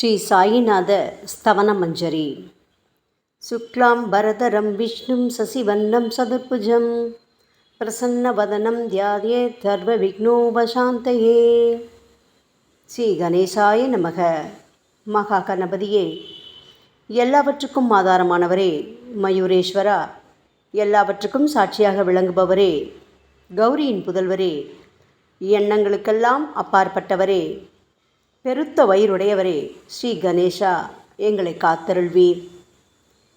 ஸ்ரீ சாயிநாத ஸ்தவனமஞ்சரி. சுக்லாம் பரதரம் விஷ்ணும் சசிவன்னம் சதுர்புஜம் பிரசன்னவதனம் தியாயேத் சர்வ விக்னோபசாந்தயே. ஸ்ரீ கணேசாய நமக. மகா கணபதியே, எல்லாவற்றுக்கும் ஆதாரமானவரே, மயூரேஸ்வரா, எல்லாவற்றுக்கும் சாட்சியாக விளங்குபவரே, கௌரியின் புதல்வரே, எண்ணங்களுக்கெல்லாம் அப்பாற்பட்டவரே, பெருத்த வயிறுடையவரே, ஸ்ரீ கணேசா, எங்களை காத்தருள்வீர்.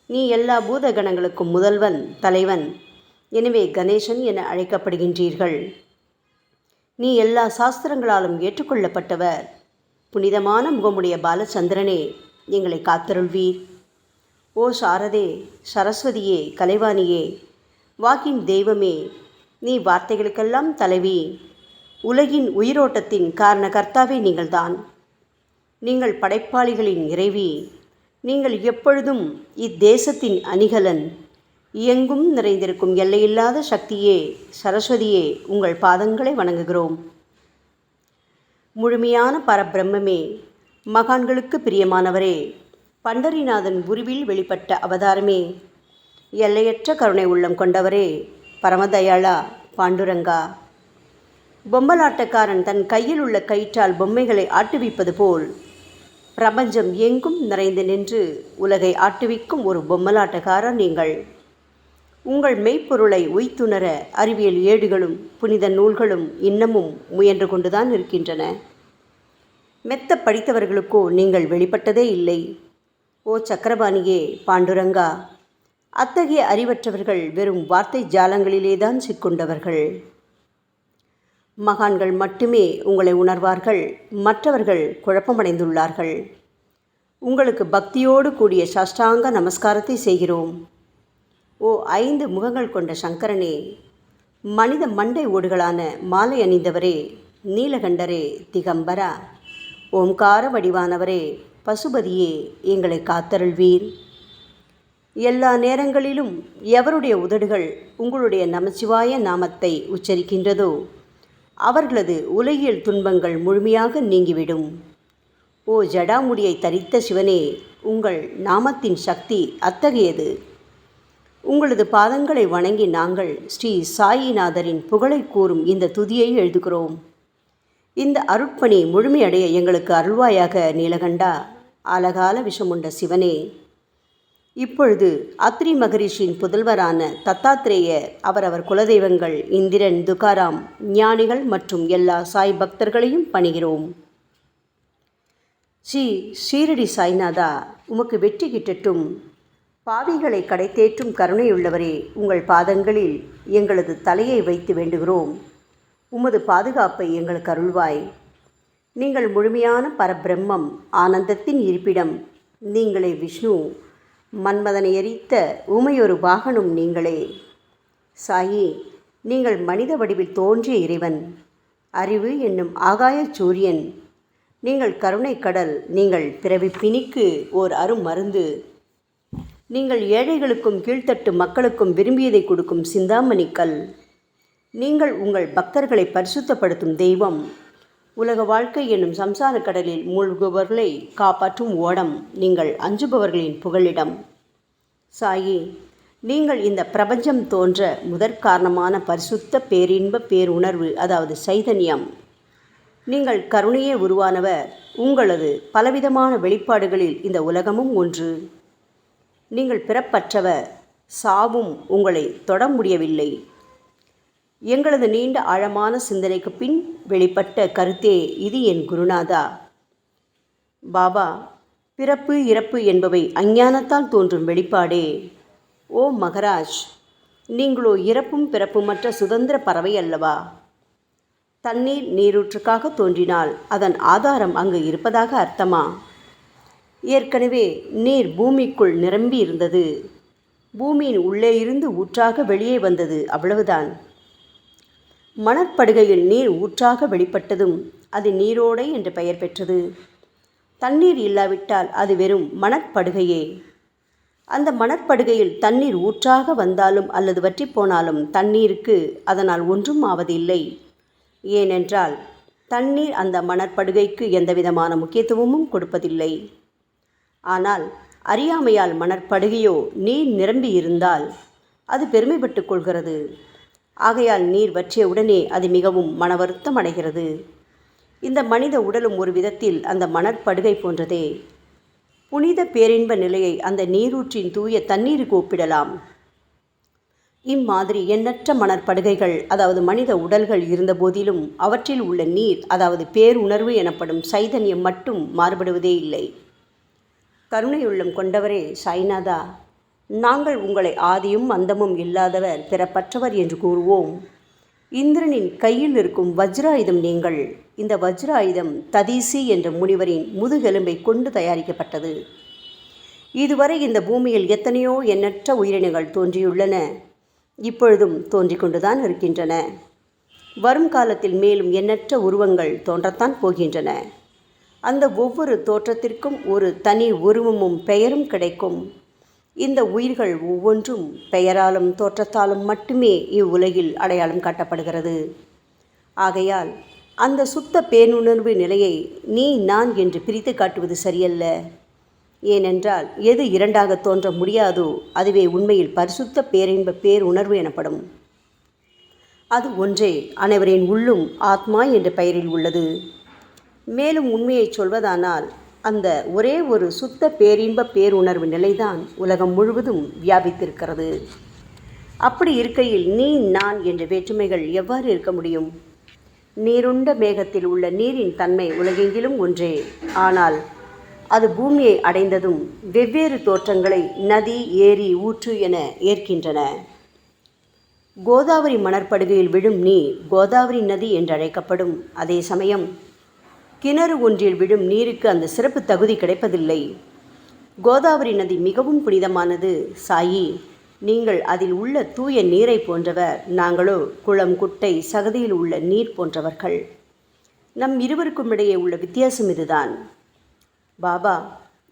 நீ எல்லா பூதகணங்களுக்கும் முதல்வன், தலைவன். எனவே கணேசன் என அழைக்கப்படுகின்றீர்கள். நீ எல்லா சாஸ்திரங்களாலும் ஏற்றுக்கொள்ளப்பட்டவர். புனிதமான முகமுடைய பாலச்சந்திரனே, எங்களை காத்தருள்வீர். ஓ சாரதே, சரஸ்வதியே, கலைவாணியே, வாக்கின் தெய்வமே, நீ வார்த்தைகளுக்கெல்லாம் தலைவி. உலகின் உயிரோட்டத்தின் காரண கர்த்தாவே நீங்கள்தான். நீங்கள் படைப்பாளிகளின் இறைவி. நீங்கள் எப்பொழுதும் இத்தேசத்தின் அணிகலன். எங்கும் நிறைந்திருக்கும் எல்லையில்லாத சக்தியே, சரஸ்வதியே, உங்கள் பாதங்களை வணங்குகிறோம். முழுமையான பரபிரம்மே, மகான்களுக்கு பிரியமானவரே, பண்டரிநாதன் உருவில் வெளிப்பட்ட அவதாரமே, எல்லையற்ற கருணை உள்ளம் கொண்டவரே, பரமதயாளா, பாண்டுரங்கா. பொம்மலாட்டக்காரன் தன் கையில் உள்ள கயிற்றால் பொம்மைகளை ஆட்டுவிப்பது போல் பிரபஞ்சம் எங்கும் நிறைந்து நின்று உலகை ஆட்டுவிக்கும் ஒரு பொம்மலாட்டக்காரர் நீங்கள். உங்கள் மெய்ப்பொருளை உய்த்துணர அறிவியல் ஏடுகளும் புனித நூல்களும் இன்னமும் முயன்று கொண்டுதான் இருக்கின்றன. மெத்த படித்தவர்களுக்கோ நீங்கள் வெளிப்பட்டதே இல்லை. ஓ சக்கரபாணியே, பாண்டுரங்கா, அத்தகைய அறிவற்றவர்கள் வெறும் வார்த்தை ஜாலங்களிலேதான் சிக்கொண்டவர்கள். மகான்கள் மட்டுமே உங்களை உணர்வார்கள். மற்றவர்கள் குழப்பமடைந்துள்ளார்கள். உங்களுக்கு பக்தியோடு கூடிய சாஷ்டாங்க நமஸ்காரத்தை செய்கிறோம். ஓ 5 முகங்கள் கொண்ட சங்கரனே, மனித மண்டை ஓடுகளான மாலை அணிந்தவரே, நீலகண்டரே, திகம்பரா, ஓம்கார வடிவானவரே, பசுபதியே, எங்களை காத்தருள்வீர். எல்லா நேரங்களிலும் எவருடைய உதடுகள் உங்களுடைய நமச்சிவாய நாமத்தை உச்சரிக்கின்றதோ அவர்களது உலகியல் துன்பங்கள் முழுமையாக நீங்கிவிடும். ஓ ஜடாமுடியை தரித்த சிவனே, உங்கள் நாமத்தின் சக்தி அத்தகையது. உங்களது பாதங்களை வணங்கி நாங்கள் ஸ்ரீ சாயிநாதரின் புகழை கூறும் இந்த துதியை எழுதுகிறோம். இந்த அருட்பணி முழுமையடைய எங்களுக்கு அருள்வாயாக நீலகண்டா, ஆலகால விஷமுண்ட சிவனே. இப்பொழுது அத்ரி மகரிஷியின் புதல்வரான தத்தாத்ரேயர், அவரவர் குலதெய்வங்கள் இந்திரன், துகாராம், ஞானிகள் மற்றும் எல்லா சாய் பக்தர்களையும் பணிகிறோம். ஸ்ரீ ஷீரடி சாய்நாதா, உமக்கு வெற்றி கிட்டட்டும். பாவிகளை கடைத்தேற்றும் கருணையுள்ளவரே, உங்கள் பாதங்களில் எங்களது தலையை வைத்து வேண்டுகிறோம். உமது பாதுகாப்பை எங்களுக்கு அருள்வாய். நீங்கள் முழுமையான பரபிரம்மம், ஆனந்தத்தின் இருப்பிடம். நீங்களே விஷ்ணு. மன்மதனை எரித்த ஊமையொரு வாகனும் நீங்களே. சாயி, நீங்கள் மனித வடிவில் தோன்றிய இறைவன். அறிவு என்னும் ஆகாய சூரியன். நீங்கள் கருணை கடல். நீங்கள் பிறவி பிணிக்கு ஓர் அருமருந்து. நீங்கள் ஏழைகளுக்கும் கீழ்த்தட்டு மக்களுக்கும் விரும்பியதை கொடுக்கும் சிந்தாமணிக்கல். நீங்கள் உங்கள் பக்தர்களை பரிசுத்தப்படுத்தும் தெய்வம். உலக வாழ்க்கை என்னும் சம்சார கடலில் மூழ்குபவர்களை காப்பாற்றும் ஓடம். நீங்கள் அஞ்சுபவர்களின் புகலிடம். சாயி, நீங்கள் இந்த பிரபஞ்சம் தோன்ற முதற்காரணமான பரிசுத்த பேரின்ப பேருணர்வு, அதாவது சைதன்யம். நீங்கள் கருணையே உருவானவர். உங்களது பலவிதமான வெளிப்பாடுகளில் இந்த உலகமும் ஒன்று. நீங்கள் பிறப்பற்றவர். சாவும் உங்களை தொட முடியவில்லை. எங்களது நீண்ட ஆழமான சிந்தனைக்கு பின் வெளிப்பட்ட கருத்தே இது என் குருநாதா. பாபா, பிறப்பு இறப்பு என்பவை அஞ்ஞானத்தால் தோன்றும் வெளிப்பாடே. ஓ மகராஜ், நீங்களோ இறப்பும் பிறப்புமற்ற சுதந்திர பறவை அல்லவா? தண்ணீர் நீரூற்றுக்காக தோன்றினால் அதன் ஆதாரம் அங்கு இருப்பதாக அர்த்தமா? ஏற்கனவே நீர் பூமிக்குள் நிரம்பி இருந்தது. பூமியின் உள்ளே இருந்து ஊற்றாக வெளியே வந்தது, அவ்வளவுதான். மணற்படுகையில் நீர் ஊற்றாக வெளிப்பட்டதும் அது நீரோடை என்று பெயர் பெற்றது. தண்ணீர் இல்லாவிட்டால் அது வெறும் மணற்படுகையே. அந்த மணற்படுகையில் தண்ணீர் ஊற்றாக வந்தாலும் அல்லது வற்றி போனாலும் தண்ணீருக்கு அதனால் ஒன்றும் ஆவதில்லை. ஏனென்றால் தண்ணீர் அந்த மணற்படுகைக்கு எந்தவிதமான முக்கியத்துவமும் கொடுப்பதில்லை. ஆனால் அறியாமையால் மணற்படுகையோ நீர் நிரம்பி இருந்தால் அது பெருமைப்பட்டு கொள்கிறது. ஆகையால் நீர் வற்றிய உடனே அது மிகவும் மனவருத்தம் அடைகிறது. இந்த மனித உடலும் ஒரு விதத்தில் அந்த மணற்படுகை போன்றதே. புனித பேரின்ப நிலையை அந்த நீரூற்றின் தூய தண்ணீருக்கு ஒப்பிடலாம். இம்மாதிரி எண்ணற்ற மணற்படுகைகள், அதாவது மனித உடல்கள் இருந்த போதிலும் அவற்றில் உள்ள நீர், அதாவது பேருணர்வு எனப்படும் சைதன்யம் மட்டும் மாறுபடுவதே இல்லை. கருணையுள்ளம் கொண்டவரே சாய்நாதா, நாங்கள் உங்களை ஆதியும் அந்தமும் இல்லாதவர், பிறப்பற்றவர் என்று கூறுவோம். இந்திரனின் கையில் இருக்கும் வஜ்ராயுதம் நீங்கள். இந்த வஜ்ராயுதம் ததீசி என்ற முனிவரின் முதுகெலும்பை கொண்டு தயாரிக்கப்பட்டது. இதுவரை இந்த பூமியில் எத்தனையோ எண்ணற்ற உயிரினங்கள் தோன்றியுள்ளன, இப்பொழுதும் தோன்றிக் கொண்டுதான் இருக்கின்றன. வரும் காலத்தில் மேலும் எண்ணற்ற உருவங்கள் தோன்றத்தான் போகின்றன. அந்த ஒவ்வொரு தோற்றத்திற்கும் ஒரு தனி உருவமும் பெயரும் கிடைக்கும். இந்த உயிர்கள் ஒவ்வொன்றும் பெயராலும் தோற்றத்தாலும் மட்டுமே இவ்வுலகில் அடையாளம் காட்டப்படுகிறது. ஆகையால் அந்த சுத்த பேருணர்வு நிலையை நீ நான் என்று பிரித்து காட்டுவது சரியல்ல. ஏனென்றால் எது இரண்டாக தோன்ற முடியாதோ அதுவே உண்மையில் பரிசுத்த பேரின்ப பேருணர்வு எனப்படும். அது ஒன்றே அனைவரின் உள்ளும் ஆத்மா என்ற பெயரில் உள்ளது. மேலும் உண்மையை சொல்வதானால் அந்த ஒரே ஒரு சுத்த பேரின்ப பேருணர்வு நிலைதான் உலகம் முழுவதும் வியாபித்திருக்கிறது. அப்படி இருக்கையில் நீ நான் என்ற வேற்றுமைகள் எவ்வாறு இருக்க முடியும்? நீருண்ட மேகத்தில் உள்ள நீரின் தன்மை உலகெங்கிலும் ஒன்றே. ஆனால் அது பூமியை அடைந்ததும் வெவ்வேறு தோற்றங்களை நதி, ஏரி, ஊற்று என ஏற்கின்றன. கோதாவரி மணற்படுகையில் விழும் நீர் கோதாவரி நதி என்றழைக்கப்படும். அதே சமயம் கிணறு ஒன்றில் விழும் நீருக்கு அந்த சிறப்பு தகுதி கிடைப்பதில்லை. கோதாவரி நதி மிகவும் புனிதமானது. சாயி, நீங்கள் அதில் உள்ள தூய நீரை போன்றவர், நாங்களோ குளம், குட்டை, சகதியில் உள்ள நீர் போன்றவர்கள். நம் இருவருக்கும் இடையே உள்ள வித்தியாசம் இதுதான். பாபா,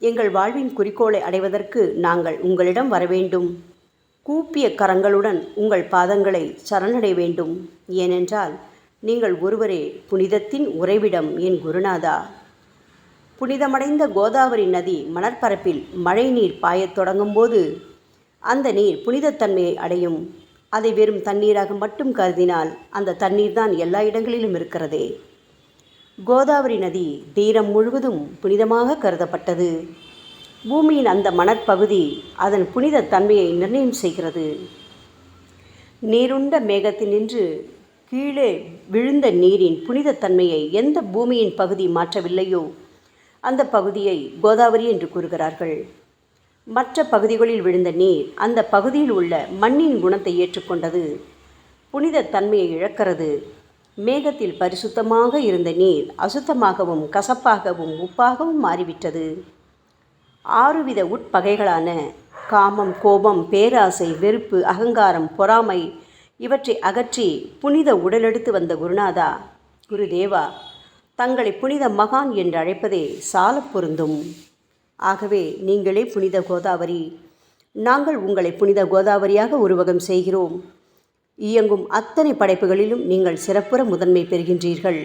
எங்கள் வாழ்வின் குறிக்கோளை அடைவதற்கு நாங்கள் உங்களிடம் வரவேண்டும். கூப்பிய கரங்களுடன் உங்கள் பாதங்களை சரணடைய வேண்டும். ஏனென்றால் நீங்கள் ஒருவரே புனிதத்தின் உறைவிடம் என் குருநாதா. புனிதமடைந்த கோதாவரி நதி மணற்பரப்பில் மழை நீர் பாயத் தொடங்கும் போது அந்த நீர் புனிதத்தன்மையை அடையும். அதை வெறும் தண்ணீராக மட்டும் கருதினால் அந்த தண்ணீர் தான் எல்லா இடங்களிலும் இருக்கிறதே. கோதாவரி நதி தீரம் முழுவதும் புனிதமாக கருதப்பட்டது. பூமியின் அந்த மணற்பகுதி அதன் புனித தன்மையை நிர்ணயம் செய்கிறது. நீருண்ட மேகத்தினின்று கீழே விழுந்த நீரின் புனிதத்தன்மையை எந்த பூமியின் பகுதி மாற்றவில்லையோ அந்த பகுதியை கோதாவரி என்று கூறுகிறார்கள். மற்ற பகுதிகளில் விழுந்த நீர் அந்த பகுதியில் உள்ள மண்ணின் குணத்தை ஏற்றுக்கொண்டது, புனித தன்மையை இழக்கிறது. மேகத்தில் பரிசுத்தமாக இருந்த நீர் அசுத்தமாகவும் கசப்பாகவும் உப்பாகவும் மாறிவிட்டது. 6 வித உட்பகைகளான காமம், கோபம், பேராசை, வெறுப்பு, அகங்காரம், பொறாமை இவற்றை அகற்றி புனித உடலெடுத்து வந்த குருநாதா, குருதேவா, தங்களை புனித மகான் என்று அழைப்பதே சால பொருந்தும். ஆகவே நீங்களே புனித கோதாவரி. நாங்கள் உங்களை புனித கோதாவரியாக உருவகம் செய்கிறோம். இயங்கும் அத்தனை படைப்புகளிலும் நீங்கள் சிறப்புற முதன்மை பெறுகின்றீர்கள்.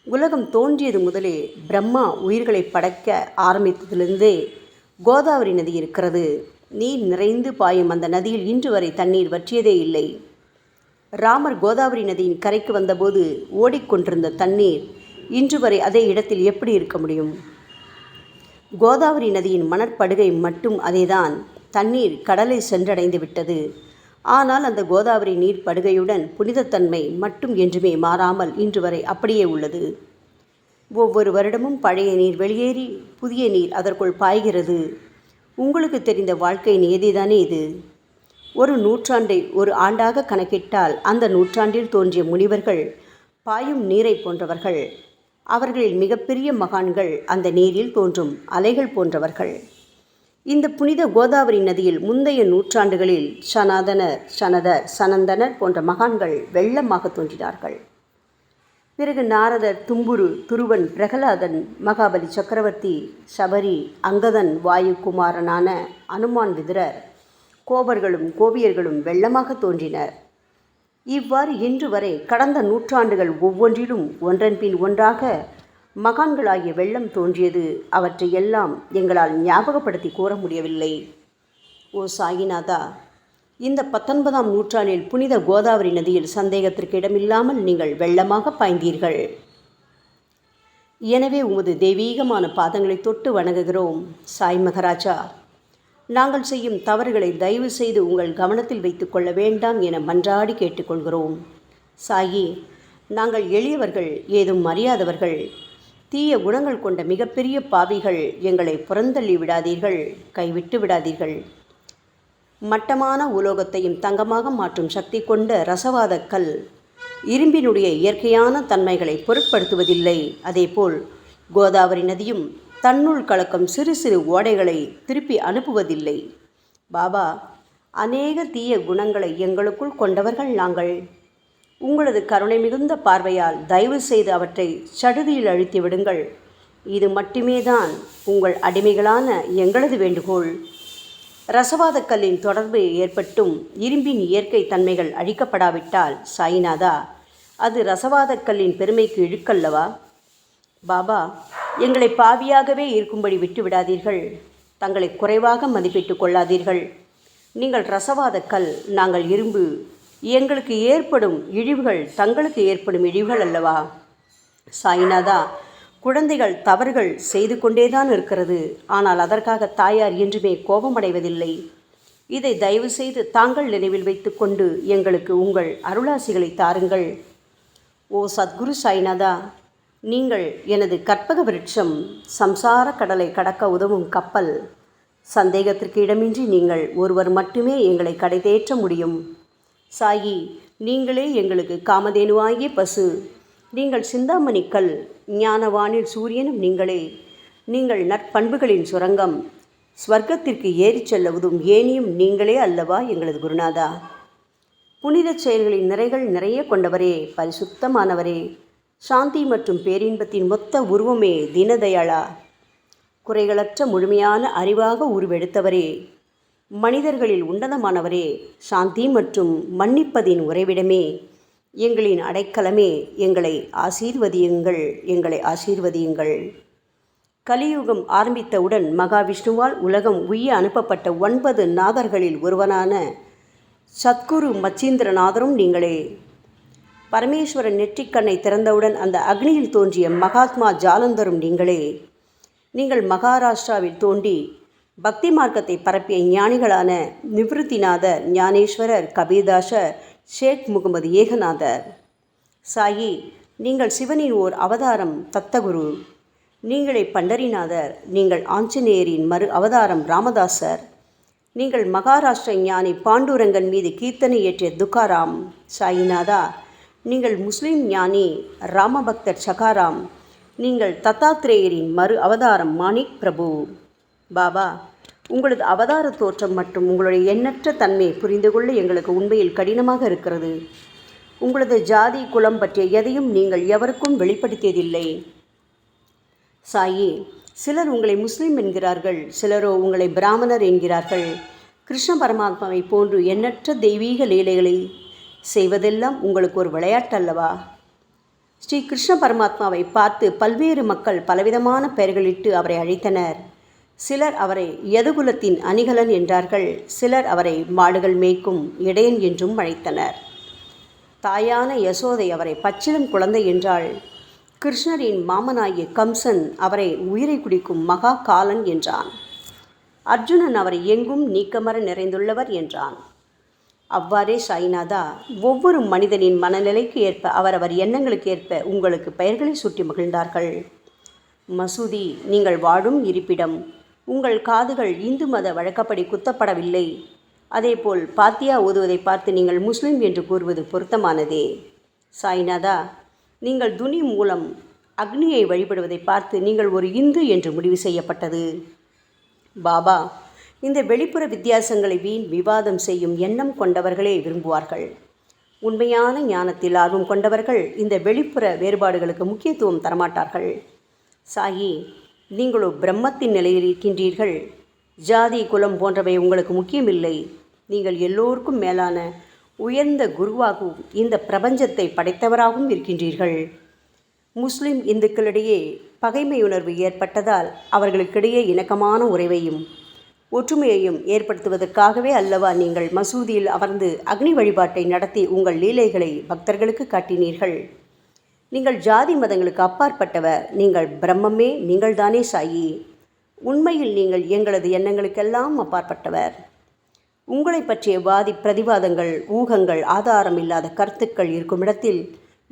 உலகம் தோன்றியது முதலே பிரம்மா உயிர்களை படைக்க ஆரம்பித்ததிலிருந்தே கோதாவரி நதி இருக்கிறது. நீர் நிறைந்து பாயும் அந்த நதியில் இன்று வரை தண்ணீர் வற்றியதே இல்லை. ராமர் கோதாவரி நதியின் கரைக்கு வந்தபோது ஓடிக்கொண்டிருந்த தண்ணீர் இன்று வரை அதே இடத்தில் எப்படி இருக்க முடியும்? கோதாவரி நதியின் மணற்படுகை மட்டும் அதேதான். தண்ணீர் கடலை சென்றடைந்து விட்டது. ஆனால் அந்த கோதாவரி நீர் படுகையுடன் புனிதத்தன்மை மட்டும் என்றுமே மாறாமல் இன்று வரை அப்படியே உள்ளது. ஒவ்வொரு வருடமும் பழைய நீர் வெளியேறி புதிய நீர் அதற்குள் பாய்கிறது. உங்களுக்கு தெரிந்த வாழ்க்கை நியதிதானே இது. ஒரு நூற்றாண்டை ஒரு ஆண்டாக கணக்கிட்டால் அந்த நூற்றாண்டில் தோன்றிய முனிவர்கள் பாயும் நீரை போன்றவர்கள். அவர்களில் மிகப்பெரிய மகான்கள் அந்த நீரில் தோன்றும் அலைகள் போன்றவர்கள். இந்த புனித கோதாவரி நதியில் முந்தைய நூற்றாண்டுகளில் சனாதனர், சனதர், சனந்தனர் போன்ற மகான்கள் வெள்ளமாக தோன்றினார்கள். பிறகு நாரதர், தும்புரு, துருவன், பிரகலாதன், மகாபலி சக்கரவர்த்தி, சபரி, அங்கதன், வாயுகுமாரனான அனுமான், விதுரர், கோபர்களும் கோபியர்களும் வெள்ளமாக தோன்றினர். இவ்வாறு இன்று வரை கடந்த நூற்றாண்டுகள் ஒவ்வொன்றிலும் ஒன்றன் பின் ஒன்றாக மகான்களாகிய வெள்ளம் தோன்றியது. அவற்றை எல்லாம் எங்களால் ஞாபகப்படுத்தி கூற முடியவில்லை. ஓ சாயிநாதா, இந்த 19ஆம் நூற்றாண்டில் புனித கோதாவரி நதியில் சந்தேகத்திற்கு இடமில்லாமல் நீங்கள் வெள்ளமாக பாய்ந்தீர்கள். எனவே உமது தெய்வீகமான பாதங்களை தொட்டு வணங்குகிறோம். சாய் மகராஜா, நாங்கள் செய்யும் தவறுகளை தயவு செய்து உங்கள் கவனத்தில் வைத்து கொள்ள வேண்டாம் என மன்றாடி கேட்டுக்கொள்கிறோம். சாயி, நாங்கள் எளியவர்கள், ஏதும் அறியாதவர்கள், தீய குணங்கள் கொண்ட மிகப்பெரிய பாவிகள். எங்களை புறந்தள்ளி விடாதீர்கள், கைவிட்டு விடாதீர்கள். மட்டமான உலோகத்தையும் தங்கமாக மாற்றும் சக்தி கொண்ட ரசவாத கல் இரும்பினுடைய இயற்கையான தன்மைகளை பொருட்படுத்துவதில்லை. அதேபோல் கோதாவரி நதியும் தன்னுள் கலக்கும் சிறு சிறு ஓடைகளை திருப்பி அனுப்புவதில்லை. பாபா, அநேக தீய குணங்களை எங்களுக்குள் கொண்டவர்கள் நாங்கள். உங்களது கருணை மிகுந்த பார்வையால் தயவு செய்து அவற்றை சடுதியில் அழித்து விடுங்கள். இது மட்டுமே தான் உங்கள் அடிமைகளான எங்களது வேண்டுகோள். ரசவாத கல்லின் தொடர்பு ஏற்பட்டும் இரும்பின் இயற்கை தன்மைகள் அழிக்கப்படாவிட்டால் சாயிநாதா, அது ரசவாத கல்லின் பெருமைக்கு இழுக்கல்லவா? பாபா, எங்களை பாவியாகவே இருக்கும்படி விட்டுவிடாதீர்கள். தங்களை குறைவாக மதிப்பிட்டு கொள்ளாதீர்கள். நீங்கள் ரசவாத கல், நாங்கள் இரும்பு. எங்களுக்கு ஏற்படும் இழிவுகள் தங்களுக்கு ஏற்படும் இழிவுகள் அல்லவா? சாயிநாதா, குழந்தைகள் தவறுகள் செய்து கொண்டேதான் இருக்கிறது. ஆனால் அதற்காக தாயார் என்றுமே கோபமடைவதில்லை. இதை தயவு செய்து தாங்கள் நினைவில் வைத்து கொண்டு எங்களுக்கு உங்கள் அருளாசிகளை தாருங்கள். ஓ சத்குரு சாய்நாதா, நீங்கள் எனது கற்பக விருட்சம், சம்சார கடலை கடக்க உதவும் கப்பல். சந்தேகத்திற்கு இடமின்றி நீங்கள் ஒருவர் மட்டுமே எங்களை கடைதேற்ற முடியும். சாயி, நீங்களே எங்களுக்கு காமதேனுவாகிய பசு. நீங்கள் சிந்தாமணி கல், ஞானவானில் சூரியனும் நீங்களே. நீங்கள் நற்பண்புகளின் சுரங்கம், ஸ்வர்க்கத்திற்கு ஏறிச் செல்லவதும் ஏனியும் நீங்களே அல்லவா எங்களது குருநாதா? புனித செயல்களின் நிறைகள் நிறைய கொண்டவரே, பரிசுத்தமானவரே, சாந்தி மற்றும் பேரின்பத்தின் மொத்த உருவமே தீனதயாளா, குறைகளற்ற முழுமையான அறிவாக உருவெடுத்தவரே, மனிதர்களில் உன்னதமானவரே, சாந்தி மற்றும் மன்னிப்பதின் உறைவிடமே, எங்களின் அடைக்கலமே, எங்களை ஆசீர்வதியுங்கள், எங்களை ஆசீர்வதியுங்கள். கலியுகம் ஆரம்பித்தவுடன் மகாவிஷ்ணுவால் உலகம் உய்ய அனுப்பப்பட்ட 9 நாதர்களில் ஒருவனான சத்குரு மச்சீந்திரநாதரும் நீங்களே. பரமேஸ்வரன் நெற்றிக்கண்ணை திறந்தவுடன் அந்த அக்னியில் தோன்றிய மகாத்மா ஜாலந்தரும் நீங்களே. நீங்கள் மகாராஷ்டிராவில் தோன்றி பக்தி மார்க்கத்தை பரப்பிய ஞானிகளான நிவிருத்திநாதர், ஞானேஸ்வரர், கபீர்தாசர், ஷேக் முகமது ஏகநாதர். சாயி, நீங்கள் சிவனின் ஓர் அவதாரம், தத்தகுரு. நீங்களே பண்டரிநாதர். நீங்கள் ஆஞ்சநேயரின் மறு அவதாரம் ராமதாசர். நீங்கள் மகாராஷ்டிர ஞானி பாண்டுரங்கன் மீது கீர்த்தனை இயற்றிய துக்காராம். சாயிநாதா, நீங்கள் முஸ்லிம் ஞானி ராமபக்தர் சகாராம். நீங்கள் தத்தாத்ரேயரின் மறு அவதாரம் மாணிக் பிரபு. பாபா, உங்களது அவதார தோற்றம் மற்றும் உங்களுடைய எண்ணற்ற தன்மை புரிந்து கொள்ள எங்களுக்கு உண்மையில் கடினமாக இருக்கிறது. உங்களது ஜாதி குலம் பற்றிய எதையும் நீங்கள் எவருக்கும் வெளிப்படுத்தியதில்லை. சாயி, சிலர் உங்களை முஸ்லீம் என்கிறார்கள், சிலரோ உங்களை பிராமணர் என்கிறார்கள். கிருஷ்ண பரமாத்மாவை போன்று எண்ணற்ற தெய்வீக லீலைகளை செய்வதெல்லாம் உங்களுக்கு ஒரு விளையாட்டல்லவா? ஸ்ரீ கிருஷ்ண பரமாத்மாவை பார்த்து பல்வேறு மக்கள் பலவிதமான பெயர்களிட்டு அவரை அழைத்தனர். சிலர் அவரை யதுகுலத்தின் அணிகலன் என்றார்கள். சிலர் அவரை மாடுகள் மேய்க்கும் இடையன் என்றும் அழைத்தனர். தாயான யசோதை அவரை பச்சிளம் குழந்தை என்றாள். கிருஷ்ணரின் மாமனாகிய கம்சன் அவரை உயிரை குடிக்கும் மகா காலன் என்றான். அர்ஜுனன் அவரை எங்கும் நீக்கமர நிறைந்துள்ளவர் என்றான். அவ்வாறே சாய்நாதா, ஒவ்வொரு மனிதனின் மனநிலைக்கு ஏற்ப அவரவர் எண்ணங்களுக்கு ஏற்ப உங்களுக்கு பெயர்களை சுட்டி மகிழ்ந்தார்கள். மசூதி, நீங்கள் வாழும் இருப்பிடம். உங்கள் காதுகள் இந்து மத வழக்கப்படி குத்தப்படவில்லை. அதேபோல் பாத்தியா ஓதுவதை பார்த்து நீங்கள் முஸ்லிம் என்று கூறுவது பொருத்தமானதே. சாய்நாதா, நீங்கள் துனி மூலம் அக்னியை வழிபடுவதை பார்த்து நீங்கள் ஒரு இந்து என்று முடிவு செய்யப்பட்டது. பாபா, இந்த வெளிப்புற வித்தியாசங்களை வீண் விவாதம் செய்யும் எண்ணம் கொண்டவர்களே விரும்புவார்கள். உண்மையான ஞானத்தில் ஆர்வம் கொண்டவர்கள் இந்த வெளிப்புற வேறுபாடுகளுக்கு முக்கியத்துவம் தரமாட்டார்கள். சாயி, நீங்களோ பிரம்மத்தின் நிலையில் இருக்கின்றீர்கள். ஜாதி குலம் போன்றவை உங்களுக்கு முக்கியமில்லை. நீங்கள் எல்லோருக்கும் மேலான உயர்ந்த குருவாகவும் இந்த பிரபஞ்சத்தை படைத்தவராகவும் இருக்கின்றீர்கள். முஸ்லிம் இந்துக்களிடையே பகைமையுணர்வு ஏற்பட்டதால் அவர்களுக்கிடையே இணக்கமான உறவையும் ஒற்றுமையையும் ஏற்படுத்துவதற்காகவே அல்லவா நீங்கள் மசூதியில் அமர்ந்து அக்னி வழிபாட்டை நடத்தி உங்கள் லீலைகளை பக்தர்களுக்கு காட்டினீர்கள். நீங்கள் ஜாதி மதங்களுக்கு அப்பாற்பட்டவர். நீங்கள் பிரம்மமே, நீங்கள்தானே சாயி. உண்மையில் நீங்கள் எங்களது எண்ணங்களுக்கெல்லாம் அப்பாற்பட்டவர். உங்களை பற்றிய வாதி பிரதிவாதங்கள், ஊகங்கள், ஆதாரம் இல்லாத கருத்துக்கள் இருக்கும் இடத்தில்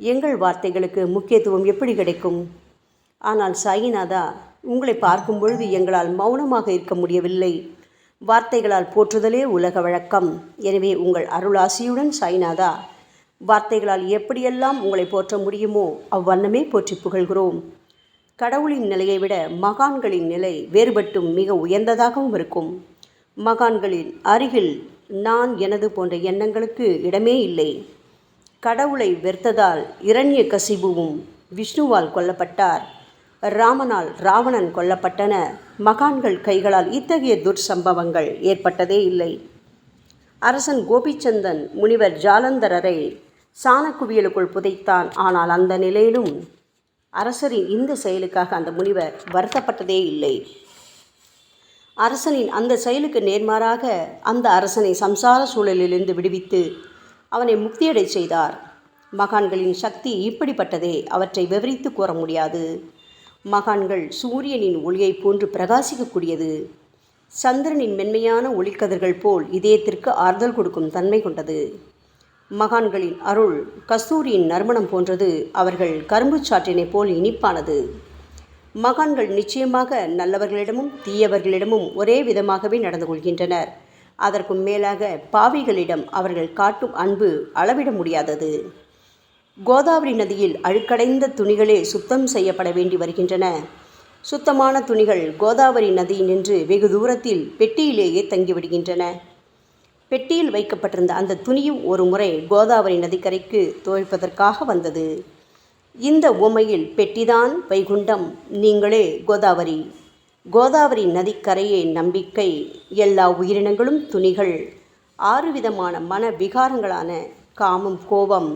எங்கள் வார்த்தைகளுக்கு முக்கியத்துவம் எப்படி கிடைக்கும்? ஆனால் சாயிநாதா, உங்களை பார்க்கும் பொழுது எங்களால் மௌனமாக இருக்க முடியவில்லை. வார்த்தைகளால் போற்றுதலே உலக வழக்கம். எனவே உங்கள் அருளாசியுடன் சாயிநாதா, வார்த்தைகளால் எப்படியெல்லாம் உங்களை போற்ற முடியுமோ அவ்வண்ணமே போற்றி புகழ்கிறோம். கடவுளின் நிலையை விட மகான்களின் நிலை வேறுபட்டும் மிக உயர்ந்ததாகவும் இருக்கும். மகான்களின் அருகில் நான் எனது போன்ற எண்ணங்களுக்கு இடமே இல்லை. கடவுளை வெறுத்ததால் இரண்யகசிபுவும் விஷ்ணுவால் கொல்லப்பட்டார். ராமனால் ராவணன் கொல்லப்பட்டன. மகான்கள் கைகளால் இத்தகைய துர்சம்பவங்கள் ஏற்பட்டதே இல்லை. அரசன் கோபிச்சந்தன் முனிவர் ஜாலந்தரரை சாணக்குவியலுக்குள் புதைத்தான். ஆனால் அந்த நிலையிலும் அரசரின் இந்த செயலுக்காக அந்த முனிவர் வருத்தப்பட்டதே இல்லை. அரசனின் அந்த செயலுக்கு நேர்மாறாக அந்த அரசனை சம்சார சூழலிலிருந்து விடுவித்து அவனை முக்தியடை செய்தார். மகான்களின் சக்தி இப்படிப்பட்டதே. அவற்றை விவரித்து கூற முடியாது. மகான்கள் சூரியனின் ஒளியை போன்று பிரகாசிக்கக்கூடியது. சந்திரனின் மென்மையான ஒளிக்கதிர்கள் போல் இதயத்திற்கு ஆறுதல் கொடுக்கும் தன்மை கொண்டது. மகான்களின் அருள் கஸ்தூரியின் நறுமணம் போன்றது. அவர்கள் கரும்பு சாற்றினை போல் இனிப்பானது. மகான்கள் நிச்சயமாக நல்லவர்களிடமும் தீயவர்களிடமும் ஒரே விதமாகவே நடந்து கொள்கின்றனர். அதற்கும் மேலாக பாவிகளிடம் அவர்கள் காட்டும் அன்பு அளவிட முடியாதது. கோதாவரி நதியில் அழுக்கடைந்த துணிகளே சுத்தம் செய்யப்பட வேண்டி வருகின்றன. சுத்தமான துணிகள் கோதாவரி நதியினின்று வெகு தூரத்தில் பெட்டியிலேயே தங்கிவிடுகின்றன. பெட்டியில் வைக்கப்பட்டிருந்த அந்த துணியும் ஒரு முறை கோதாவரி நதிக்கரைக்கு துவைப்பதற்காக வந்தது. இந்த உவமையில் பெட்டிதான் வைகுண்டம், நீங்களே கோதாவரி. கோதாவரி நதிக்கரையே நம்பிக்கை. எல்லா உயிரினங்களும் துணிகள். 6 விதமான மன விகாரங்களான காமம், கோபம்,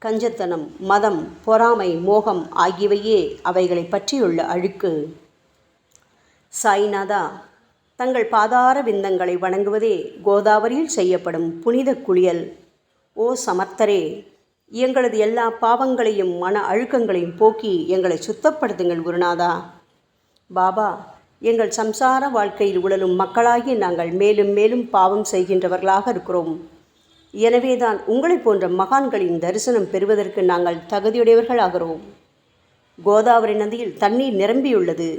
கஞ்சத்தனம், மதம், பொறாமை, மோகம் ஆகியவையே அவைகளை பற்றியுள்ள அழுக்கு. சாய்நாதா, தங்கள் பாதார விந்தங்களை வணங்குவதே கோதாவரியில் செய்யப்படும் புனித குளியல். ஓ சமர்த்தரே, எங்களது எல்லா பாவங்களையும் மன அழுக்கங்களையும் போக்கி எங்களை சுத்தப்படுத்துங்கள் குருநாதா. பாபா, எங்கள் சம்சார வாழ்க்கையில் உழலும் மக்களாகி நாங்கள் மேலும் மேலும் பாவம் செய்கின்றவர்களாக இருக்கிறோம். எனவேதான் உங்களை போன்ற மகான்களின் தரிசனம் பெறுவதற்கு நாங்கள் தகுதியுடையவர்களாகிறோம். கோதாவரி நதியில் தண்ணீர் நிரம்பியுள்ளது.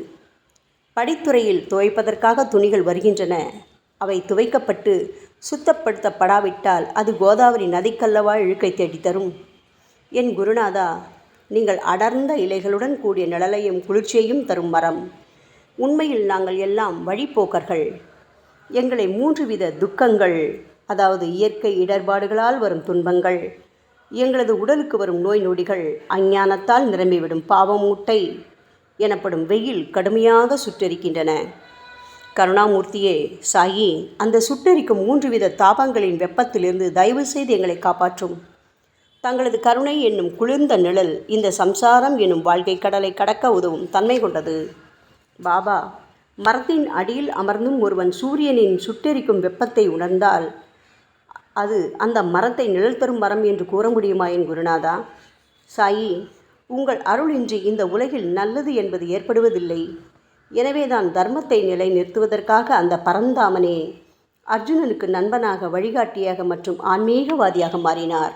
படித்துறையில் துவைப்பதற்காக துணிகள் வருகின்றன. அவை துவைக்கப்பட்டு சுத்தப்படுத்தப்படாவிட்டால் அது கோதாவரி நதிக்கல்லவா இழுக்கை தேடித்தரும். என் குருநாதா, நீங்கள் அடர்ந்த இலைகளுடன் கூடிய நிழலையும் குளிர்ச்சியையும் தரும் மரம். உண்மையில் நாங்கள் எல்லாம் வழிப்போக்கர்கள். எங்களை 3 வித துக்கங்கள், அதாவது இயற்கை இடர்பாடுகளால் வரும் துன்பங்கள், எங்களது உடலுக்கு வரும் நோய் நொடிகள், அஞ்ஞானத்தால் நிரம்பிவிடும் பாவமூட்டை எனப்படும் வெயில் கடுமையாக சுட்டெரிக்கின்றன. கருணாமூர்த்தியே, சாயி, அந்த சுட்டெரிக்கும் 3 வித தாபங்களின் வெப்பத்திலிருந்து தயவு செய்து எங்களை காப்பாற்றும். தங்களது கருணை என்னும் குளிர்ந்த நிழல் இந்த சம்சாரம் என்னும் வாழ்க்கை கடலை கடக்க உதவும் தன்மை கொண்டது. பாபா, மரத்தின் அடியில் அமர்ந்தும் ஒருவன் சூரியனின் சுட்டெரிக்கும் வெப்பத்தை உணர்ந்தால் அது அந்த மரத்தை நிழல் தரும் மரம் என்று கூற முடியுமா என் குருநாதா? சாயி, உங்கள் அருளின்றி இந்த உலகில் நல்லது என்பது ஏற்படுவதில்லை. எனவேதான் தர்மத்தை நிலை நிறுத்துவதற்காக அந்த பரந்தாமனே அர்ஜுனனுக்கு நண்பனாக, வழிகாட்டியாக மற்றும் ஆன்மீகவாதியாக மாறினார்.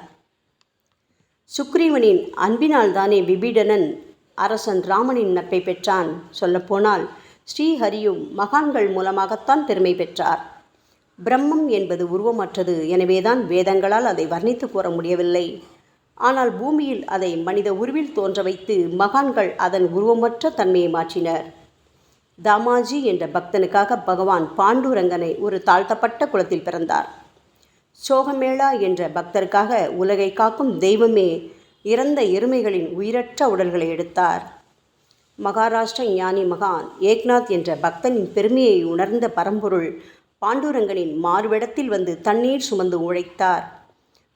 சுக்ரீவனின் அன்பினால் தானே விபீடனன் அரசன் ராமனின் நட்பை பெற்றான். சொல்லப்போனால் ஸ்ரீஹரியும் மகான்கள் மூலமாகத்தான் பெருமை பெற்றார். பிரம்மம் என்பது உருவமற்றது. எனவேதான் வேதங்களால் அதை வர்ணித்து கூற முடியவில்லை. ஆனால் பூமியில் அதை மனித உருவில் தோன்ற வைத்து மகான்கள் அதன் உருவமற்ற தன்மையை மாற்றினர். தாமாஜி என்ற பக்தனுக்காக பகவான் பாண்டுரங்கனை ஒரு தாழ்த்தப்பட்ட குலத்தில் பிறந்தார். சோகமேளா என்ற பக்தருக்காக உலகை காக்கும் தெய்வமே இறந்த எருமைகளின் உயிரற்ற உடல்களை எடுத்தார். மகாராஷ்டிர ஞானி மகான் ஏக்நாத் என்ற பக்தனின் பெருமையை உணர்ந்த பரம்பொருள் பாண்டுரங்கனின் மாறுவிடத்தில் வந்து தண்ணீர் சுமந்து உழைத்தார்.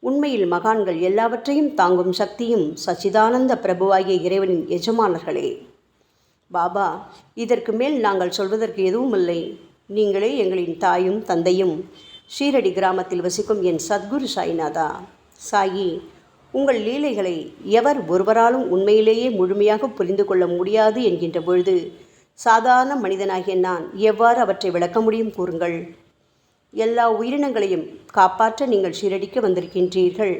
உண்மையில் மகான்கள் எல்லாவற்றையும் தாங்கும் சக்தியும் சச்சிதானந்த பிரபுவாகிய இறைவனின் எஜமானர்களே. பாபா, இதற்கு மேல் நாங்கள் சொல்வதற்கு எதுவும் இல்லை. நீங்களே எங்களின் தாயும் தந்தையும். ஷீரடி கிராமத்தில் வசிக்கும் என் சத்குரு சாய்நாதா. சாயி, உங்கள் லீலைகளை எவர் ஒருவராலும் உண்மையிலேயே முழுமையாக புரிந்து கொள்ள முடியாது என்கின்ற பொழுது சாதாரண மனிதனாகிய நான் எவ்வாறு அவற்றை விளக்க முடியும் கூறுங்கள். எல்லா உயிரினங்களையும் காப்பாற்ற நீங்கள் ஷீரடிக்கு வந்திருக்கின்றீர்கள்.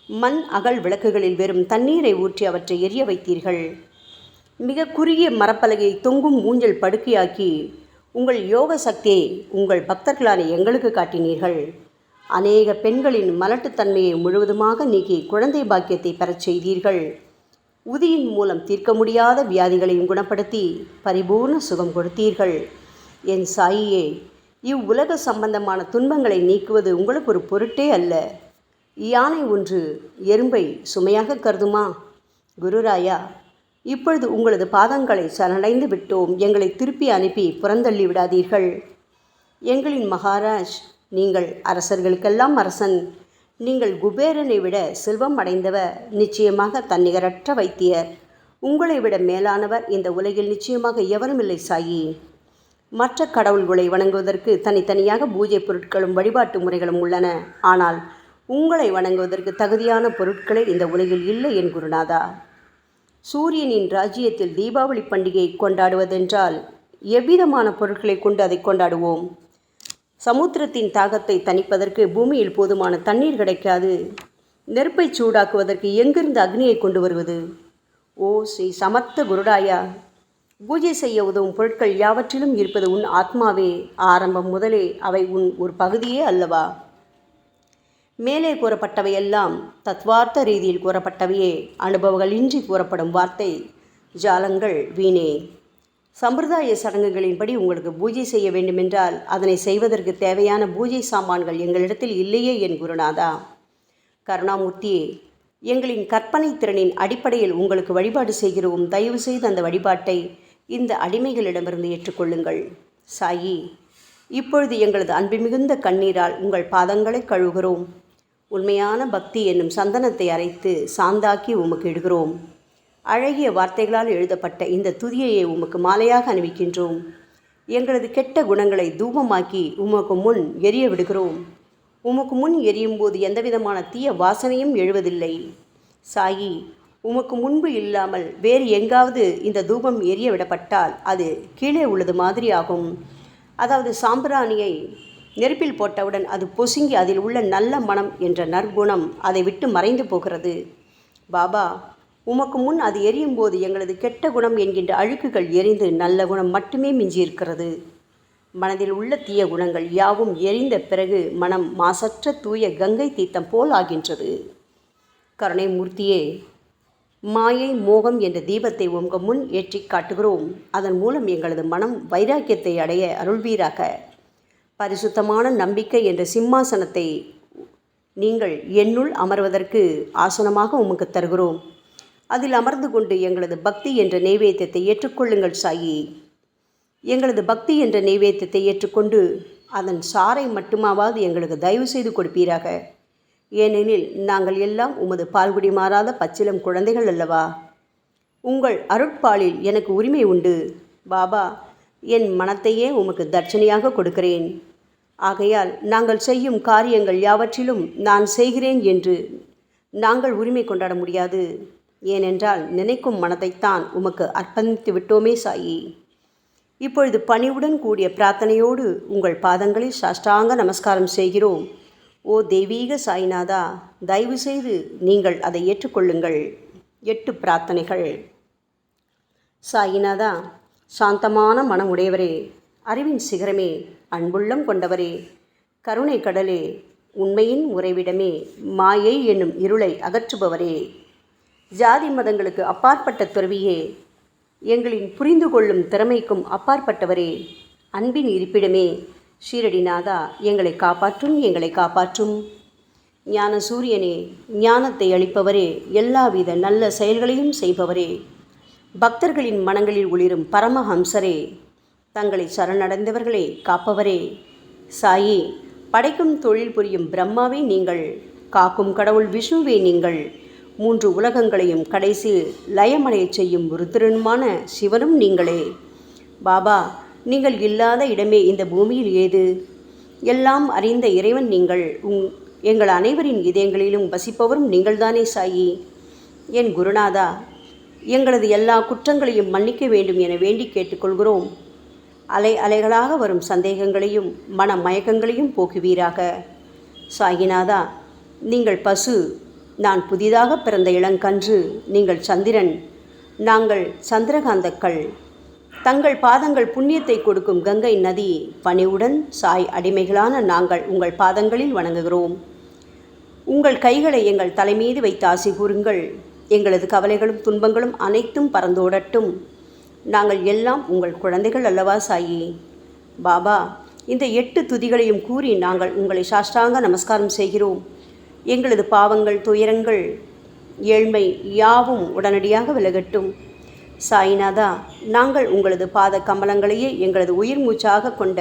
மண் அகல் விளக்குகளில் வெறும் தண்ணீரை ஊற்றி அவற்றை எரிய வைத்தீர்கள். மிக குறுகிய மரப்பலகையை தொங்கும் ஊஞ்சல் படுக்கையாக்கி உங்கள் யோக சக்தியை உங்கள் பக்தர்களான எங்களுக்கு காட்டினீர்கள். அநேக பெண்களின் மலட்டுத்தன்மையை முழுவதுமாக நீக்கி குழந்தை பாக்கியத்தை பெறச் செய்தீர்கள். உதியின் மூலம் தீர்க்க முடியாத வியாதிகளையும் குணப்படுத்தி பரிபூர்ண சுகம் கொடுத்தீர்கள். என் சாயியே, இவ்வுலக சம்பந்தமான துன்பங்களை நீக்குவது உங்களுக்கு ஒரு பொருட்டே அல்ல. யானை ஒன்று எறும்பை சுமையாக கருதுமா? குருராயா, இப்பொழுது உங்களது பாதங்களை சரணடைந்து விட்டோம். எங்களை திருப்பி அனுப்பி புறந்தள்ளி விடாதீர்கள். எங்களின் மகாராஜ், நீங்கள் அரசர்களுக்கெல்லாம் அரசன். நீங்கள் குபேரனை விட செல்வம் அடைந்தவர். நிச்சயமாக தன்னிகரற்ற வைத்தியர். உங்களை விட மேலானவர் இந்த உலகில் நிச்சயமாக எவரும் இல்லை சாயி. மற்ற கடவுள்களை வணங்குவதற்கு தனித்தனியாக பூஜை பொருட்களும் வழிபாட்டு முறைகளும் உள்ளன. ஆனால் உங்களை வணங்குவதற்கு தகுதியான பொருட்களே இந்த உலகில் இல்லை என் குருநாதா. சூரியனின் ராஜ்யத்தில் தீபாவளி பண்டிகையை கொண்டாடுவதென்றால் எவ்விதமான பொருட்களை கொண்டு அதை கொண்டாடுவோம்? சமுத்திரத்தின் தாகத்தை தணிப்பதற்கு பூமியில் போதுமான தண்ணீர் கிடைக்காது. நெருப்பை சூடாக்குவதற்கு எங்கிருந்து அக்னியை கொண்டு வருவது? ஓ ஸ்ரீ சமர்த்த குருடாயா, பூஜை செய்ய உதவும் பொருட்கள் யாவற்றிலும் இருப்பது உன் ஆத்மாவே. ஆரம்பம் முதலே அவை உன் ஒரு பகுதியே அல்லவா? மேலே கூறப்பட்டவையெல்லாம் தத்வார்த்த ரீதியில் கூறப்பட்டவையே. அனுபவங்களின்றி கூறப்படும் வார்த்தை ஜாலங்கள் வீணே. சம்பிரதாய சடங்குகளின்படி உங்களுக்கு பூஜை செய்ய வேண்டுமென்றால் அதனை செய்வதற்கு தேவையான பூஜை சாமான்கள் எங்களிடத்தில் இல்லையே என் குருநாதா. கருணாமூர்த்தியே, எங்களின் கற்பனை திறனின் அடிப்படையில் உங்களுக்கு வழிபாடு செய்கிறோம். தயவு செய்து அந்த வழிபாட்டை இந்த அடிமைகளிடமிருந்து ஏற்றுக்கொள்ளுங்கள். சாயி, இப்பொழுது எங்களது அன்பு மிகுந்த கண்ணீரால் உங்கள் பாதங்களை கழுவுகிறோம். உண்மையான பக்தி என்னும் சந்தனத்தை அரைத்து சாந்தாக்கி உமக்கு இடுகிறோம். அழகிய வார்த்தைகளால் எழுதப்பட்ட இந்த துதியையை உமக்கு மாலையாக அணிவிக்கின்றோம். எங்களது கெட்ட குணங்களை தூபமாக்கி உமக்கு முன் எரிய விடுகிறோம். உமக்கு முன் எரியும் போது எந்தவிதமான தீய வாசனையும் எழுவதில்லை. சாயி, உமக்கு முன்பு இல்லாமல் வேறு எங்காவது இந்த தூபம் எரிய விடப்பட்டால் அது கீழே உள்ளது மாதிரி ஆகும். அதாவது சாம்பிராணியை நெருப்பில் போட்டவுடன் அது பொசுங்கி அதில் உள்ள நல்ல மனம் என்ற நற்குணம் அதை விட்டு மறைந்து போகிறது. பாபா, உமக்கு முன் அது எரியும் போது எங்களது கெட்ட குணம் என்கின்ற அழுக்குகள் எரிந்து நல்ல குணம் மட்டுமே மிஞ்சியிருக்கிறது. மனதில் உள்ள தீய குணங்கள் யாவும் எரிந்த பிறகு மனம் மாசற்ற தூய கங்கை தீர்த்தம் போல் ஆகின்றது. கருணை மூர்த்தியே, மாயை மோகம் என்ற தீபத்தை உங்கள் முன் ஏற்றி காட்டுகிறோம். அதன் மூலம் எங்களது மனம் வைராக்கியத்தை அடைய அருள்வீராக. பரிசுத்தமான நம்பிக்கை என்ற சிம்மாசனத்தை நீங்கள் என்னுள் அமர்வதற்கு ஆசனமாக உமக்கு தருகிறோம். அதில் அமர்ந்து கொண்டு எங்களது பக்தி என்ற நெய்வேத்தியத்தை ஏற்றுக்கொள்ளுங்கள் சாயி. எங்களது பக்தி என்ற நெய்வேத்தியத்தை ஏற்றுக்கொண்டு அதன் சாரை மட்டுமாவது எங்களுக்கு தயவு செய்து கொடுப்பீராக. ஏனெனில் நாங்கள் எல்லாம் உமது பால்குடி மாறாத பச்சிலம் குழந்தைகள் அல்லவா. உங்கள் அருட்பாலில் எனக்கு உரிமை உண்டு. பாபா, என் மனத்தையே உமக்கு தட்சணையாக கொடுக்கிறேன். ஆகையால் நாங்கள் செய்யும் காரியங்கள் யாவற்றிலும் நான் செய்கிறேன் என்று நாங்கள் உரிமை கொண்டாட முடியாது. ஏனென்றால் நினைக்கும் மனதைத்தான் உமக்கு அர்ப்பணித்து விட்டோமே சாயி. இப்பொழுது பணிவுடன் கூடிய பிரார்த்தனையோடு உங்கள் பாதங்களில் சாஷ்டாங்க நமஸ்காரம் செய்கிறோம். ஓ தெய்வீக சாய்நாதா, தயவு செய்து நீங்கள் அதை ஏற்றுக்கொள்ளுங்கள். 8 பிரார்த்தனைகள். சாய்நாதா, சாந்தமான மனம் உடையவரே, அறிவின் சிகரமே, அன்புள்ளம் கொண்டவரே, கருணை கடலே, உண்மையின் உறைவிடமே, மாயை என்னும் இருளை அகற்றுபவரே, ஜாதி மதங்களுக்கு அப்பாற்பட்ட துறவியே, எங்களின் புரிந்து கொள்ளும் திறமைக்கும் அப்பாற்பட்டவரே, அன்பின் இருப்பிடமே, ஷீரடிநாதா, எங்களை காப்பாற்றும், எங்களை காப்பாற்றும். ஞான சூரியனே, ஞானத்தை அளிப்பவரே, எல்லாவித நல்ல செயல்களையும் செய்பவரே, பக்தர்களின் மனங்களில் ஒளிரும் பரமஹம்சரே, தங்களை சரணடைந்தவர்களை காப்பவரே, சாயி, படைக்கும் தொழில் புரியும் பிரம்மாவே நீங்கள், காக்கும் கடவுள் விஷ்ணுவே நீங்கள். 3 உலகங்களையும் கடைசி லயமடையச் செய்யும் ருத்ரனுமான சிவனும் நீங்களே. பாபா, நீங்கள் இல்லாத இடமே இந்த பூமியில் ஏது? எல்லாம் அறிந்த இறைவன் நீங்கள். எங்கள் அனைவரின் இதயங்களிலும் வசிப்பவரும் நீங்கள்தானே சாயி. என் குருநாதா, எங்களது எல்லா குற்றங்களையும் மன்னிக்க வேண்டும் என வேண்டி கேட்டுக்கொள்கிறோம். அலை அலைகளாக வரும் சந்தேகங்களையும் மன மயக்கங்களையும் போக்குவீராக. சாயிநாதா, நீங்கள் பசு, நான் புதிதாக பிறந்த இளங்கன்று, நீங்கள் சந்திரன், நாங்கள் சந்திரகாந்தக்கள். தங்கள் பாதங்கள் புண்ணியத்தை கொடுக்கும் கங்கை நதி. பணிவுடன் சாய் அடிமைகளான நாங்கள் உங்கள் பாதங்களில் வணங்குகிறோம். உங்கள் கைகளை எங்கள் தலைமீது வைத்து ஆசி கூறுங்கள். எங்களது கவலைகளும் துன்பங்களும் அனைத்தும் பறந்தோடட்டும். நாங்கள் எல்லாம் உங்கள் குழந்தைகள் அல்லவா சாயி. பாபா, இந்த 8 துதிகளையும் கூறி நாங்கள் உங்களை சாஷ்டாங்க நமஸ்காரம் செய்கிறோம். எங்களது பாவங்கள், துயரங்கள், ஏழ்மை யாவும் உடனடியாக விலகட்டும். சாயிநாதா, நாங்கள் உங்களது பாத கமலங்களையே எங்களது உயிர் மூச்சாக கொண்ட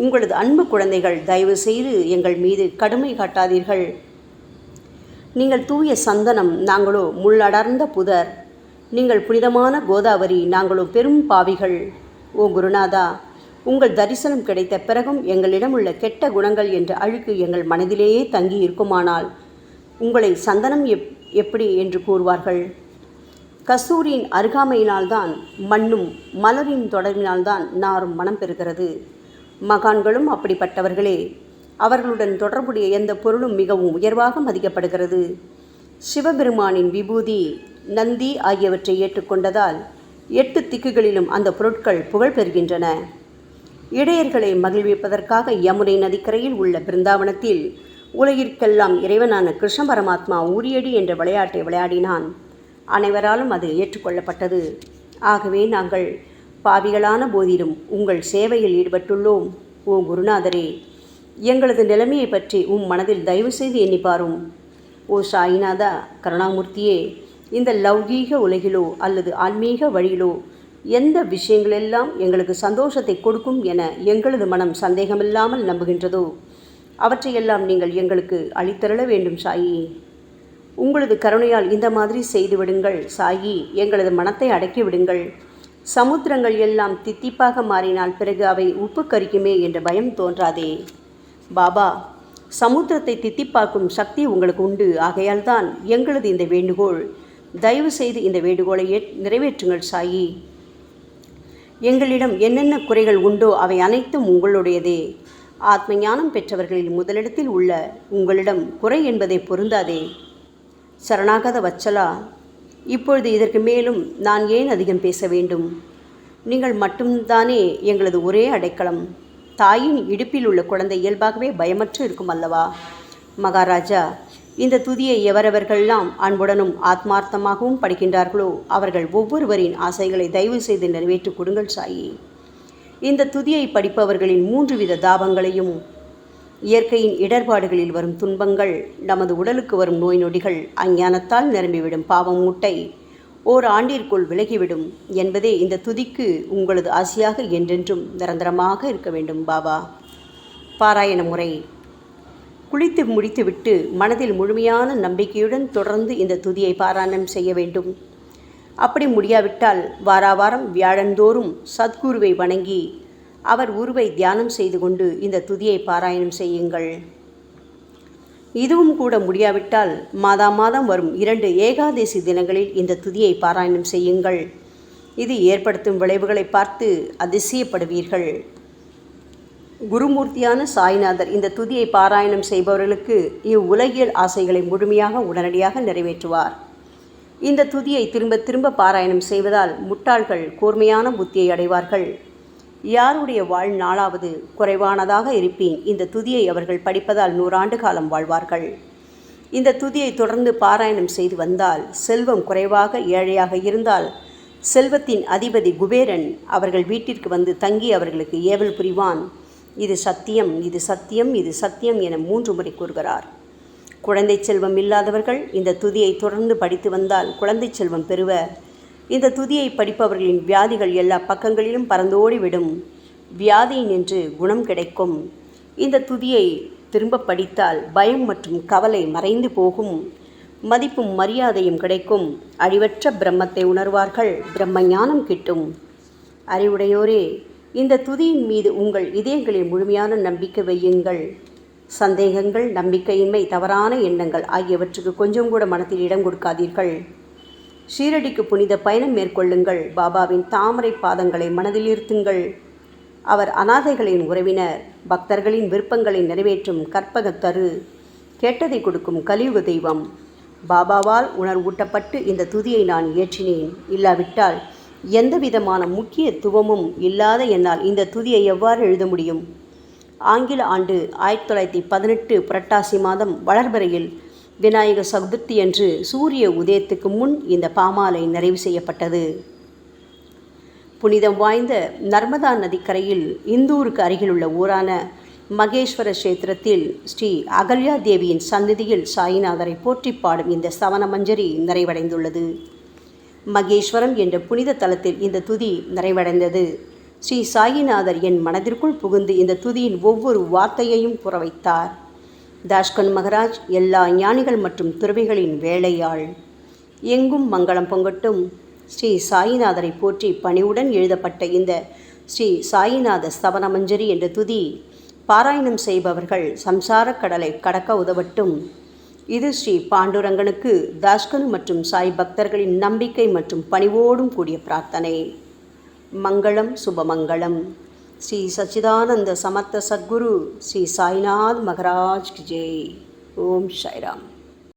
உங்களது அன்பு குழந்தைகள். தயவு செய்து எங்கள் மீது கடுமை காட்டாதீர்கள். நீங்கள் தூய சந்தனம், நாங்களோ முள்ளடர்ந்த புதர். நீங்கள் புனிதமான கோதாவரி, நாங்களோ பெரும் பாவிகள். ஓ குருநாதா, உங்கள் தரிசனம் கிடைத்த பிறகும் எங்களிடம் உள்ள கெட்ட குணங்கள் என்ற அழுக்கு எங்கள் மனதிலேயே தங்கி இருக்குமானால் உங்களை சந்தனம் எப்படி என்று கூறுவார்கள்? கஸ்தூரியின் அருகாமையினால்தான் மண்ணும் மலரின் தொடர்பினால்தான் நாரும் மனம் பெறுகிறது. மகான்களும் அப்படிப்பட்டவர்களே. அவர்களுடன் தொடர்புடைய எந்த பொருளும் மிகவும் உயர்வாக மதிக்கப்படுகிறது. சிவபெருமானின் விபூதி, நந்தி ஆகியவற்றை ஏற்றுக்கொண்டதால் 8 திக்குகளிலும் அந்த பொருட்கள் புகழ் பெறுகின்றன. இடையர்களை மகிழ்விப்பதற்காக யமுனை நதிக்கரையில் உள்ள பிருந்தாவனத்தில் உலகிற்கெல்லாம் இறைவனான கிருஷ்ண பரமாத்மா ஊரியடி என்ற விளையாட்டை விளையாடினான். அனைவராலும் அது ஏற்றுக்கொள்ளப்பட்டது. ஆகவே நாங்கள் பாவிகளான போதிலும் உங்கள் சேவையில் ஈடுபட்டுள்ளோம். ஓ குருநாதரே, எங்களது நிலைமையை பற்றி மனதில் தயவு செய்து எண்ணிப்பாரும். ஓ சாயிநாதா கருணாமூர்த்தியே, இந்த லௌகீக உலகிலோ அல்லது ஆன்மீக வழியிலோ எந்த விஷயங்களெல்லாம் எங்களுக்கு சந்தோஷத்தை கொடுக்கும் என எங்களது மனம் சந்தேகமில்லாமல் நம்புகின்றதோ அவற்றையெல்லாம் நீங்கள் எங்களுக்கு அளித்தருள வேண்டும் சாயி. உங்களது கருணையால் இந்த மாதிரி செய்துவிடுங்கள் சாயி. எங்களது மனத்தை அடக்கி விடுங்கள். சமுத்திரங்கள் எல்லாம் தித்திப்பாக மாறினால் பிறகு அவை உப்பு கரிக்குமே என்ற பயம் தோன்றாதே. பாபா, சமுத்திரத்தை தித்திப்பாக்கும் சக்தி உங்களுக்கு உண்டு. ஆகையால் தான் எங்களது இந்த வேண்டுகோள். தயவு செய்து இந்த வேண்டுகோளை நிறைவேற்றுங்கள் சாயி. எங்களிடம் என்னென்ன குறைகள் உண்டோ அவை அனைத்தும் உங்களுடையதே. ஆத்ம ஞானம் பெற்றவர்களில் முதலிடத்தில் உள்ள உங்களிடம் குறை என்பதை பொருந்தாதே. சரணாகத வச்சலா, இப்பொழுது இதற்கு மேலும் நான் ஏன் அதிகம் பேச வேண்டும்? நீங்கள் மட்டும்தானே எங்களது ஒரே அடைக்கலம். தாயின் இடுப்பில் உள்ள குழந்தை இயல்பாகவே பயமற்று இருக்கும் அல்லவா? மகாராஜா, இந்த துதியை எவரவர்களெல்லாம் அன்புடனும் ஆத்மார்த்தமாகவும் படிக்கின்றார்களோ அவர்கள் ஒவ்வொருவரின் ஆசைகளை தயவு செய்து நிறைவேற்றி கொடுங்கள் சாயி. இந்த துதியை படிப்பவர்களின் 3 வித தாபங்களையும், இயற்கையின் இடர்பாடுகளில் வரும் துன்பங்கள், நமது உடலுக்கு வரும் நோய் நொடிகள், அஞ்ஞானத்தால் நிரம்பிவிடும் பாவம் மூட்டை ஓராண்டிற்குள் விலகிவிடும் என்பதே இந்த துதிக்கு உங்களது ஆசையாக என்றென்றும் நிரந்தரமாக இருக்க வேண்டும் பாபா. பாராயண முறை. குளித்து முடித்துவிட்டு மனதில் முழுமையான நம்பிக்கையுடன் தொடர்ந்து இந்த துதியை பாராயணம் செய்ய வேண்டும். அப்படி முடியாவிட்டால் வாராவாரம் வியாழந்தோறும் சத்குருவை வணங்கி அவர் உருவை தியானம் செய்து கொண்டு இந்த துதியை பாராயணம் செய்யுங்கள். இதுவும் கூட முடியாவிட்டால் மாதம் வரும் 2 ஏகாதசி தினங்களில் இந்த துதியை பாராயணம் செய்யுங்கள். இது ஏற்படுத்தும் விளைவுகளை பார்த்து அதிசயப்படுவீர்கள். குருமூர்த்தியான சாய்நாதர் இந்த துதியை பாராயணம் செய்பவர்களுக்கு இவ்வுலகியல் ஆசைகளை முழுமையாக உடனடியாக நிறைவேற்றுவார். இந்த துதியை திரும்ப திரும்ப பாராயணம் செய்வதால் முட்டாள்கள் கூர்மையான புத்தியை அடைவார்கள். யாருடைய வாழ்நாளாவது குறைவானதாக இருப்பேன் இந்த துதியை அவர்கள் படிப்பதால் 100 ஆண்டு காலம் வாழ்வார்கள். இந்த துதியை தொடர்ந்து பாராயணம் செய்து வந்தால் செல்வம் குறைவாக ஏழையாக இருந்தால் செல்வத்தின் அதிபதி குபேரன் அவர்கள் வீட்டிற்கு வந்து தங்கி அவர்களுக்கு ஏவல் புரிவான். இது சத்தியம், இது சத்தியம், இது சத்தியம் என 3 முறை கூறுகிறார். குழந்தை செல்வம் இல்லாதவர்கள் இந்த துதியை தொடர்ந்து படித்து வந்தால் குழந்தை செல்வம் பெறுவர். இந்த துதியை படிப்பவர்களின் வியாதிகள் எல்லா பக்கங்களிலும் பறந்தோடிவிடும். வியாதி நின்று குணம் கிடைக்கும். இந்த துதியை திரும்ப படித்தால் பயம் மற்றும் கவலை மறைந்து போகும். மதிப்பும் மரியாதையும் கிடைக்கும். அழிவற்ற பிரம்மத்தை உணர்வார்கள். பிரம்ம ஞானம் கிட்டும். அறிவுடையோரே, இந்த துதியின் மீது உங்கள் இதயங்களில் முழுமையான நம்பிக்கை வையுங்கள். சந்தேகங்கள், நம்பிக்கையின்மை, தவறான எண்ணங்கள் ஆகியவற்றுக்கு கொஞ்சம் கூட மனத்தில் இடம் கொடுக்காதீர்கள். ஷீரடிக்கு புனித பயணம் மேற்கொள்ளுங்கள். பாபாவின் தாமரை பாதங்களை மனதில் இருத்துங்கள். அவர் அனாதைகளின் உறவினர், பக்தர்களின் விருப்பங்களை நிறைவேற்றும் கற்பகத்தரு, கேட்டதை கொடுக்கும் கலியுக தெய்வம். பாபாவால் உணர்வூட்டப்பட்டு இந்த துதியை நான் இயற்றினேன். இல்லாவிட்டால் எந்த விதமான முக்கியத்துவமும் இல்லாத என்னால் இந்த துதியை எவ்வாறு எழுத முடியும்? ஆங்கில ஆண்டு 1918 புரட்டாசி மாதம் வளர்பிறையில் விநாயக சதுர்த்தி அன்று சூரிய உதயத்துக்கு முன் இந்த பாமாலை நிறைவு செய்யப்பட்டது. புனிதம் வாய்ந்த நர்மதா நதிக்கரையில் இந்தூருக்கு அருகிலுள்ள ஊரான மகேஸ்வர கஷேத்திரத்தில் ஸ்ரீ அகல்யா தேவியின் சந்நிதியில் சாயிநாதரை போற்றி பாடும் இந்த சவண மஞ்சரி நிறைவடைந்துள்ளது. மகேஸ்வரம் என்ற புனித தலத்தில் இந்த துதி நிறைவடைந்தது. ஸ்ரீ சாயிநாதர் என் மனதிற்குள் புகுந்து இந்த துதியின் ஒவ்வொரு வார்த்தையையும் புற வைத்தார். தாஷ்கன் மகராஜ் எல்லா ஞானிகள் மற்றும் துறவிகளின் வேலையாள். எங்கும் மங்களம் பொங்கட்டும். ஸ்ரீ சாயிநாதரை போற்றி பணிவுடன் எழுதப்பட்ட இந்த ஸ்ரீ சாயிநாத ஸ்தவன மஞ்சரி என்ற துதி பாராயணம் செய்பவர்கள் சம்சார கடலை கடக்க உதவட்டும். இது ஸ்ரீ பாண்டுரங்கனுக்கு தாஷ்கனு மற்றும் சாய் பக்தர்களின் நம்பிக்கை மற்றும் பணிவோடும் கூடிய பிரார்த்தனை. மங்களம், சுபமங்களம். ஸ்ரீ சச்சிதானந்த சமர்த்த சத்குரு ஸ்ரீ சாய்நாத் மகராஜ் கி ஜெய். ஓம் சாய்ராம்.